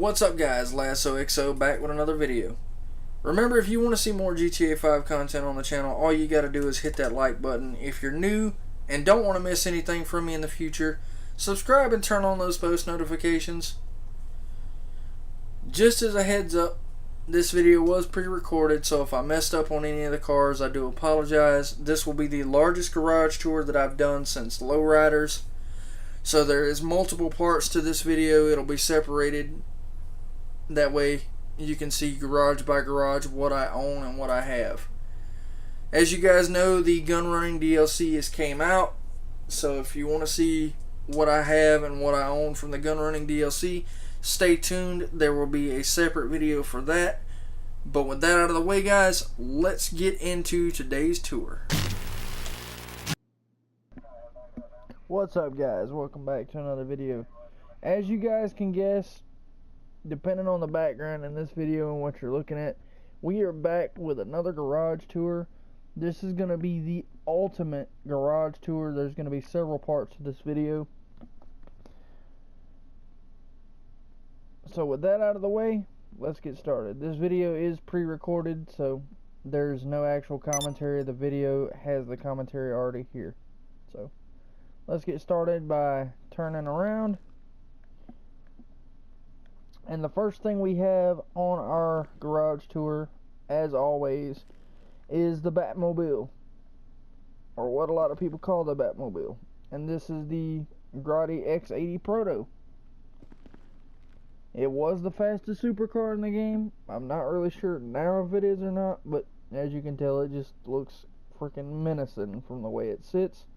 What's up guys, Lasso XO back with another video. Remember, if you want to see more GTA 5 content on the channel, all you gotta do is hit that like button. If you're new and don't want to miss anything from me in the future, subscribe and turn on those post notifications. Just as a heads up, this video was pre-recorded, so if I messed up on any of the cars, I do apologize. This will be the largest garage tour that I've done since Lowriders. So there is multiple parts to this video. It'll be separated. That way you can see garage by garage what I own and what I have. As you guys know, the gun running DLC has came out. So if you want to see what I have and what I own from the gun running DLC, stay tuned. There will be a separate video for that. But with that out of the way, guys, let's get into today's tour. What's up guys, welcome back to another video. As you guys can guess, depending on the background in this video and what you're looking at, we are back with another garage tour. This is going to be the ultimate garage tour. There's going to be several parts to this video. So with that out of the way, let's get started. This video is pre-recorded, so there's no actual commentary. The video has the commentary already here. So let's get started by turning around. And the first thing we have on our garage tour, as always, is the Batmobile, or what a lot of people call the Batmobile. And this is the Grotti X80 Proto. It was the fastest supercar in the game. I'm not really sure now if it is or not, but as you can tell, it just looks freaking menacing from the way it sits.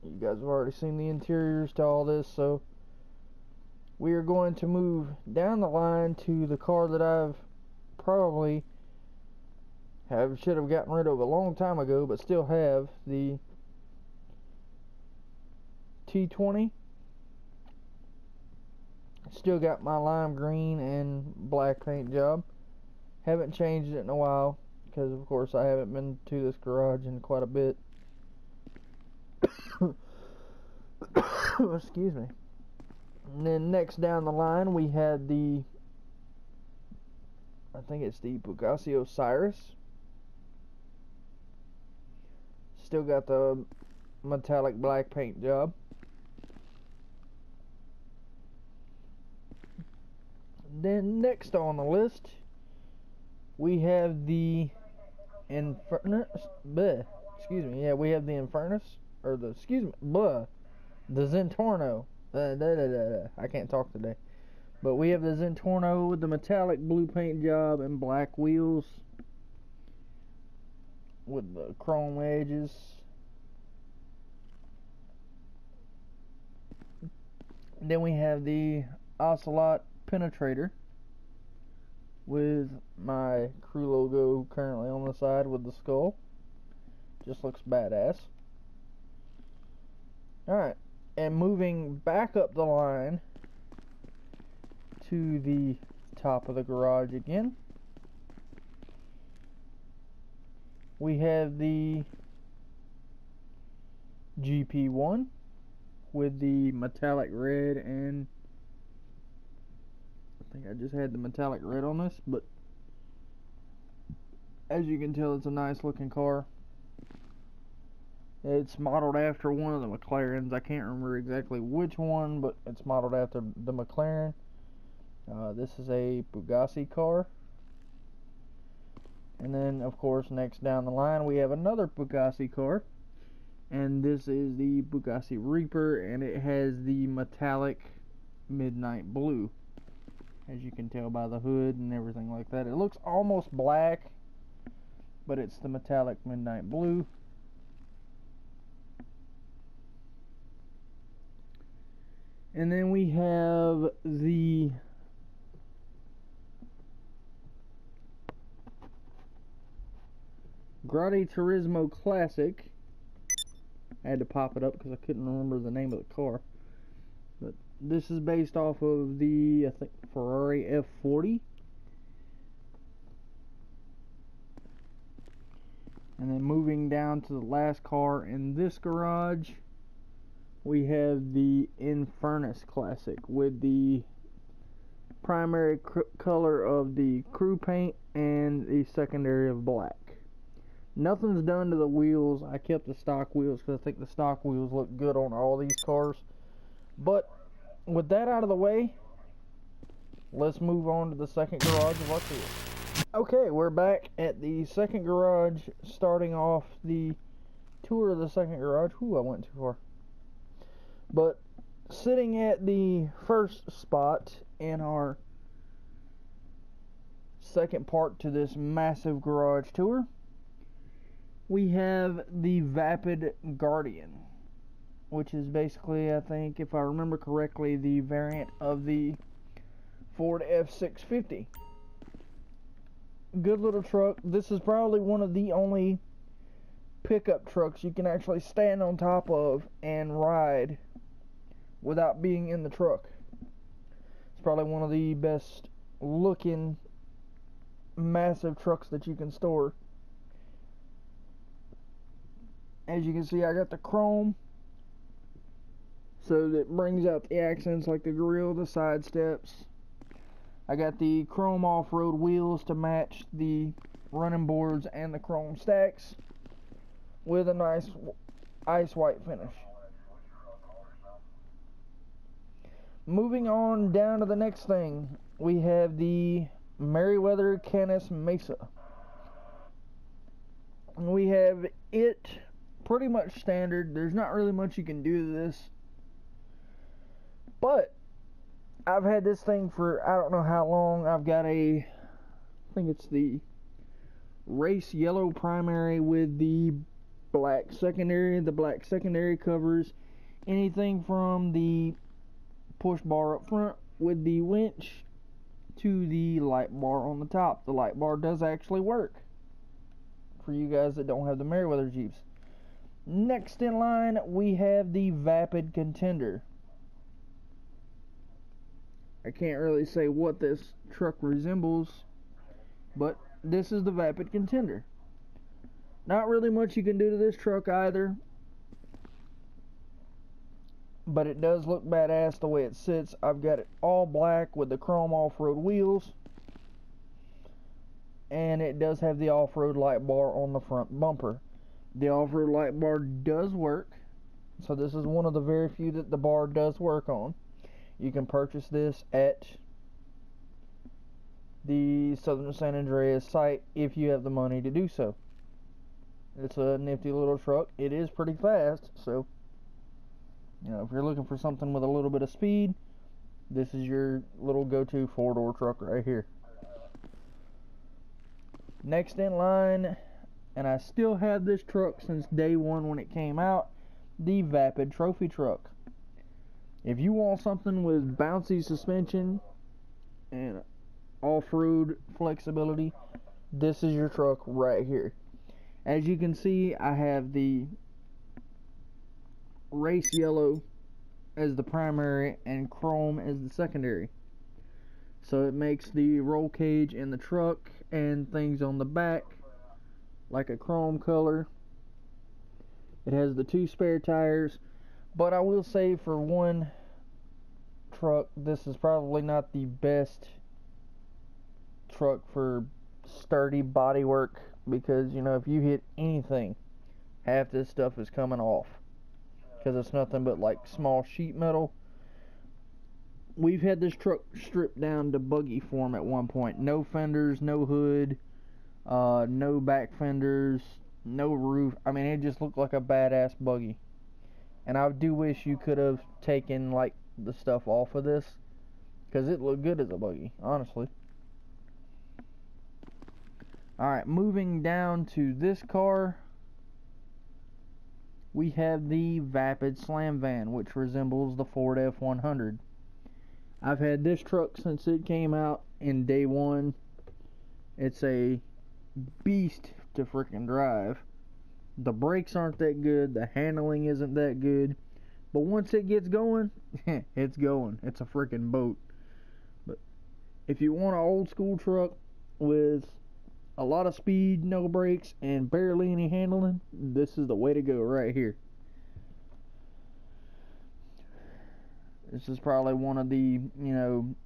You guys have already seen the interiors to all this, so we are going to move down the line to the car that I've probably should have gotten rid of a long time ago, but still have, the T20. Still got my lime green and black paint job. Haven't changed it in a while because of course I haven't been to this garage in quite a bit. Excuse me. And then next down the line we had the, I think it's the Bugatti Osiris. Still got the metallic black paint job. Then next on the list we have the Infernus. We have the Infernus, or the the Zentorno. I can't talk today. But we have the Zentorno with the metallic blue paint job and black wheels with the chrome edges. Then we have the Ocelot Penetrator with my crew logo currently on the side with the skull. Just looks badass. Alright, and moving back up the line to the top of the garage again, we have the GP1 with the metallic red, and I think I just had the metallic red on this, but as you can tell, it's a nice looking car. It's modeled after one of the McLarens. I can't remember exactly which one, but it's modeled after the McLaren. This is a Bugatti car. And then, of course, next down the line, we have another Bugatti car. And this is the Bugatti Reaper, and it has the metallic midnight blue. As you can tell by the hood and everything like that. It looks almost black, but it's the metallic midnight blue. And then we have the Grotti Turismo Classic. I had to pop it up because I couldn't remember the name of the car. But this is based off of the, I think, Ferrari F40. And then moving down to the last car in this garage, we have the Infernus Classic with the primary color of the crew paint and the secondary of black. Nothing's done to the wheels. I kept the stock wheels because I think the stock wheels look good on all these cars. But with that out of the way, let's move on to the second garage of our tour. Okay, we're back at the second garage, starting off the tour of the second garage. Ooh, I went too far. But sitting at the first spot in our second part to this massive garage tour, we have the Vapid Guardian, which is basically, I think, if I remember correctly, the variant of the Ford F650. Good little truck. This is probably one of the only pickup trucks you can actually stand on top of and ride without being in the truck. It's probably one of the best looking massive trucks that you can store. As you can see, I got the chrome, so that brings out the accents like the grille, the side steps. I got the chrome off-road wheels to match the running boards and the chrome stacks with a nice ice white finish. Moving on down to the next thing, we have the Merriweather Canis Mesa. We have it pretty much standard. There's not really much you can do to this, but I've had this thing for I don't know how long. I've got I think it's the race yellow primary with the black secondary. The black secondary covers anything from the push bar up front with the winch to the light bar on the top. The light bar does actually work for you guys that don't have the Merriweather Jeeps. Next in line, we have the Vapid Contender. I can't really say what this truck resembles, but this is the Vapid Contender. Not really much you can do to this truck either, but it does look badass the way it sits. I've got it all black with the chrome off-road wheels, and it does have the off-road light bar on the front bumper. The off-road light bar does work, so this is one of the very few that the bar does work on. You can purchase this at the Southern San Andreas site if you have the money to do so. It's a nifty little truck. It is pretty fast, so you know, if you're looking for something with a little bit of speed, this is your little go-to four-door truck right here. Next in line, and I still have this truck since day one when it came out, the Vapid Trophy Truck. If you want something with bouncy suspension and off-road flexibility, this is your truck right here. As you can see, I have the race yellow as the primary and chrome as the secondary. So it makes the roll cage in the truck and things on the back like a chrome color. It has the 2 spare tires, but I will say for one truck, this is probably not the best truck for sturdy bodywork, because you know, if you hit anything, half this stuff is coming off because it's nothing but like small sheet metal. We've had this truck stripped down to buggy form at one point. No fenders, no hood, no back fenders, no roof. I mean, it just looked like a badass buggy. And I do wish you could have taken like the stuff off of this, because it looked good as a buggy, honestly. Alright, moving down to this car, we have the Vapid Slam Van, which resembles the Ford F100. I've had this truck since it came out in day one. It's a beast to freaking drive. The brakes aren't that good, the handling isn't that good, but once it gets going, it's going. It's a freaking boat. But if you want an old school truck with a lot of speed, no brakes, and barely any handling, this is the way to go right here. This is probably one of the,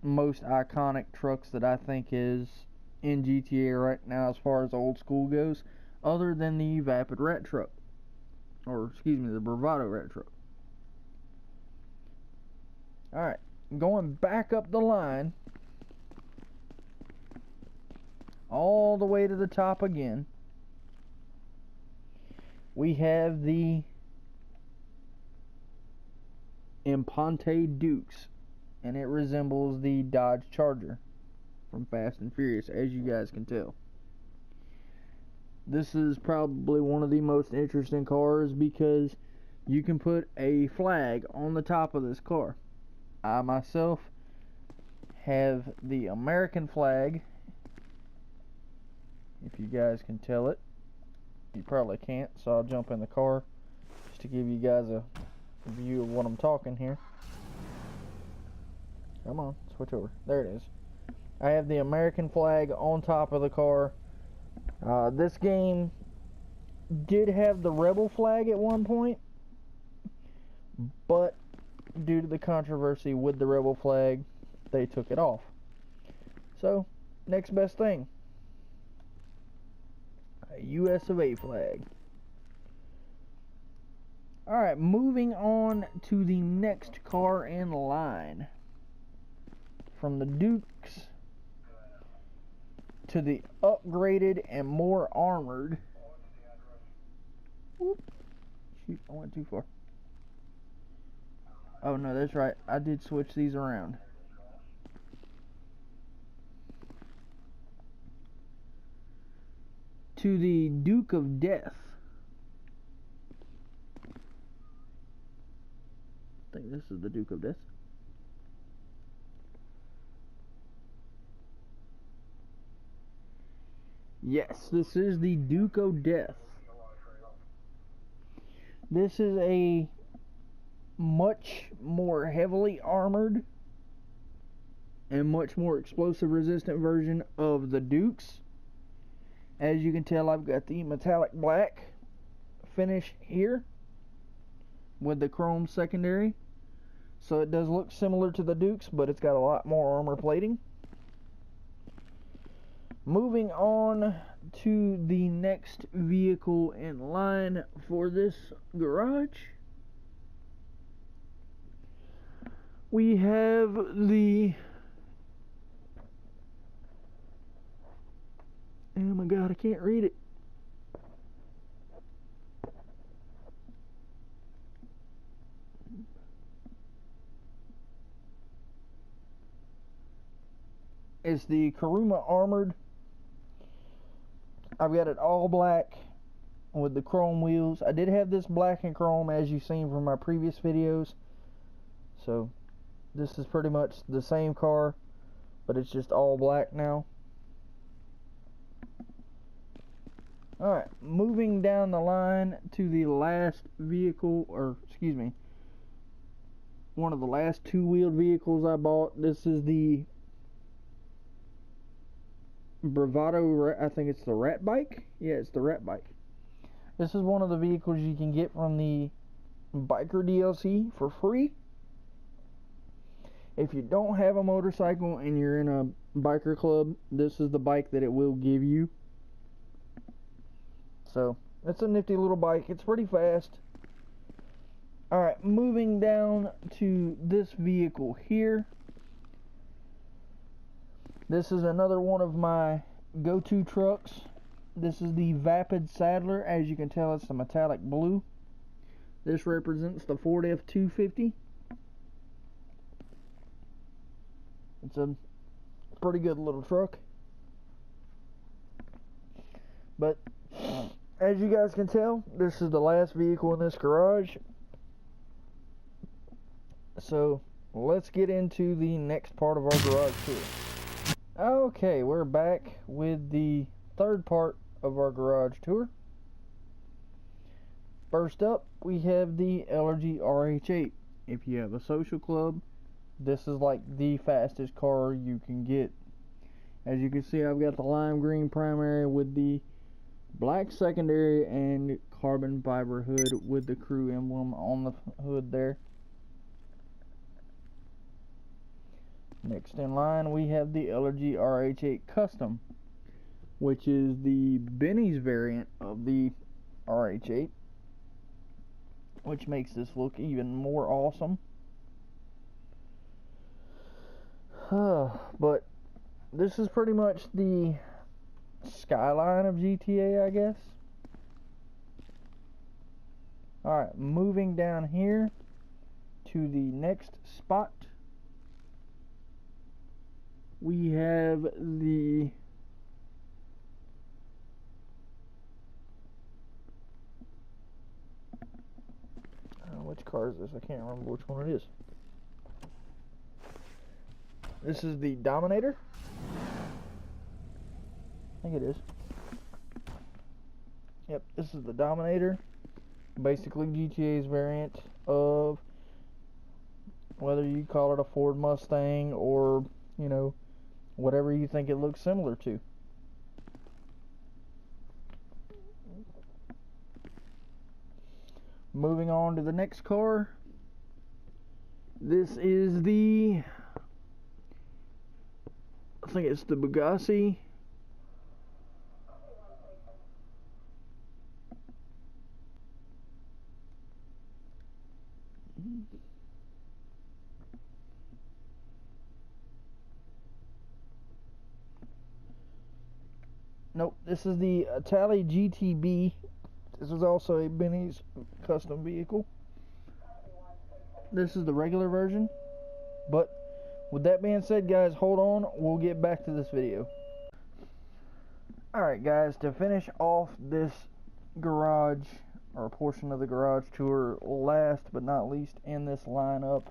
most iconic trucks that I think is in GTA right now as far as old school goes, other than the Vapid Rat truck. Or, excuse me, the Bravado Rat truck. Alright, going back up the line, all the way to the top again, we have the Imponte Dukes, and it resembles the Dodge Charger from Fast and Furious, as you guys can tell. This is probably one of the most interesting cars because you can put a flag on the top of this car. I myself have the American flag, if you guys can tell it. You probably can't, so I'll jump in the car just to give you guys a view of what I'm talking here. Come on, switch over. There it is. I have the American flag on top of the car. This game did have the rebel flag at one point, but due to the controversy with the rebel flag, they took it off. So, next best thing, a US of A flag. Alright, moving on to the next car in line. From the Dukes to the upgraded and more armored. Whoop. Shoot, I went too far. Oh no, that's right. I did switch these around. To the Duke of Death. I think this is the Duke of Death. Yes, this is the Duke of Death. This is a much more heavily armored and much more explosive resistant version of the Dukes. As you can tell, I've got the metallic black finish here with the chrome secondary. So it does look similar to the Dukes, but it's got a lot more armor plating. Moving on to the next vehicle in line for this garage, we have the, oh my god, I can't read it. It's the Kuruma Armored. I've got it all black with the chrome wheels. I did have this black and chrome, as you've seen from my previous videos. So this is pretty much the same car, but it's just all black now. Alright, moving down the line to the last vehicle, or excuse me, one of the last two-wheeled vehicles I bought. This is the Bravado, I think it's the Rat Bike. Yeah, it's the Rat Bike. This is one of the vehicles you can get from the Biker DLC for free. If you don't have a motorcycle and you're in a biker club, this is the bike that it will give you. So, it's a nifty little bike. It's pretty fast. Alright, moving down to this vehicle here. This is another one of my go-to trucks. This is the Vapid Saddler. As you can tell, it's the metallic blue. This represents the Ford F-250. It's a pretty good little truck. But as you guys can tell, this is the last vehicle in this garage. So let's get into the next part of our garage tour. Okay, we're back with the third part of our garage tour. First up, we have the LRG RH8. If you have a social club, this is like the fastest car you can get. As you can see, I've got the lime green primary with the black secondary and carbon fiber hood with the crew emblem on the hood there. Next in line, we have the LG RH8 Custom, which is the Benny's variant of the RH8, which makes this look even more awesome. But this is pretty much the skyline of GTA, I guess. Alright, moving down here to the next spot, we have the which car is this? I can't remember which one it is. This is the Dominator. I think it is. Yep, this is the Dominator. Basically GTA's variant of, whether you call it a Ford Mustang or, you know, whatever you think it looks similar to. Moving on to the next car. This is the, I think it's the Bugatti. Nope, this is the Italy GTB. This is also a Benny's custom vehicle. This is the regular version. But with that being said, guys, hold on. We'll get back to this video. Alright, guys, to finish off this garage, or portion of the garage tour, last but not least in this lineup,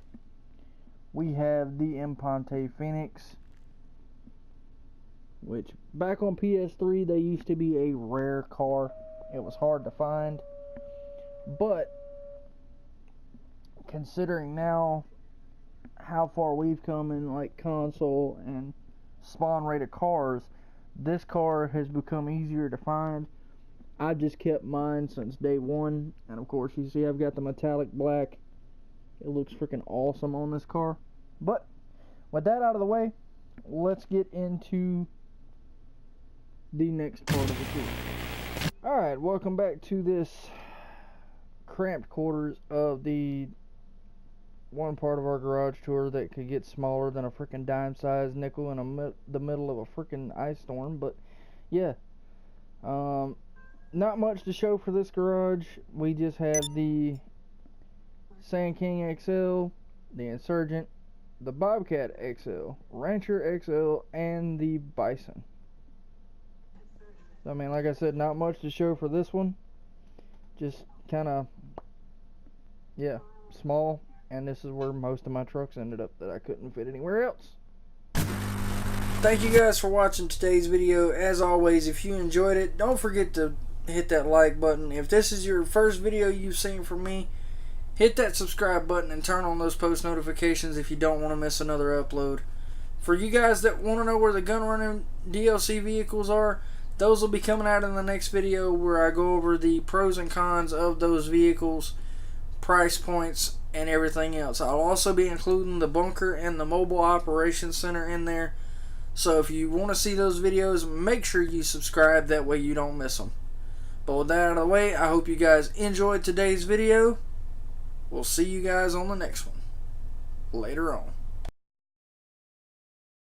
we have the Imponte Phoenix, which back on PS3 they used to be a rare car. It was hard to find, but considering now how far we've come in like console and spawn rate of cars, this car has become easier to find. I've just kept mine since day one, and of course you see I've got the metallic black. It looks freaking awesome on this car. But with that out of the way, let's get into the next part of the tour. Alright, welcome back to this cramped quarters of the one part of our garage tour that could get smaller than a freaking dime-sized nickel in the middle of a freaking ice storm. But yeah, not much to show for this garage. We just have the Sand King XL, the Insurgent, the Bobcat XL, Rancher XL, and the Bison. I mean, like I said, not much to show for this one. Just kind of, yeah, small. And this is where most of my trucks ended up that I couldn't fit anywhere else. Thank you guys for watching today's video. As always, if you enjoyed it, don't forget to hit that like button. If this is your first video you've seen from me, hit that subscribe button and turn on those post notifications if you don't want to miss another upload. For you guys that want to know where the gun running DLC vehicles are, those will be coming out in the next video where I go over the pros and cons of those vehicles, price points, and everything else. I'll also be including the bunker and the mobile operations center in there. So if you want to see those videos, make sure you subscribe. That way you don't miss them. But with that out of the way, I hope you guys enjoyed today's video. We'll see you guys on the next one. Later on.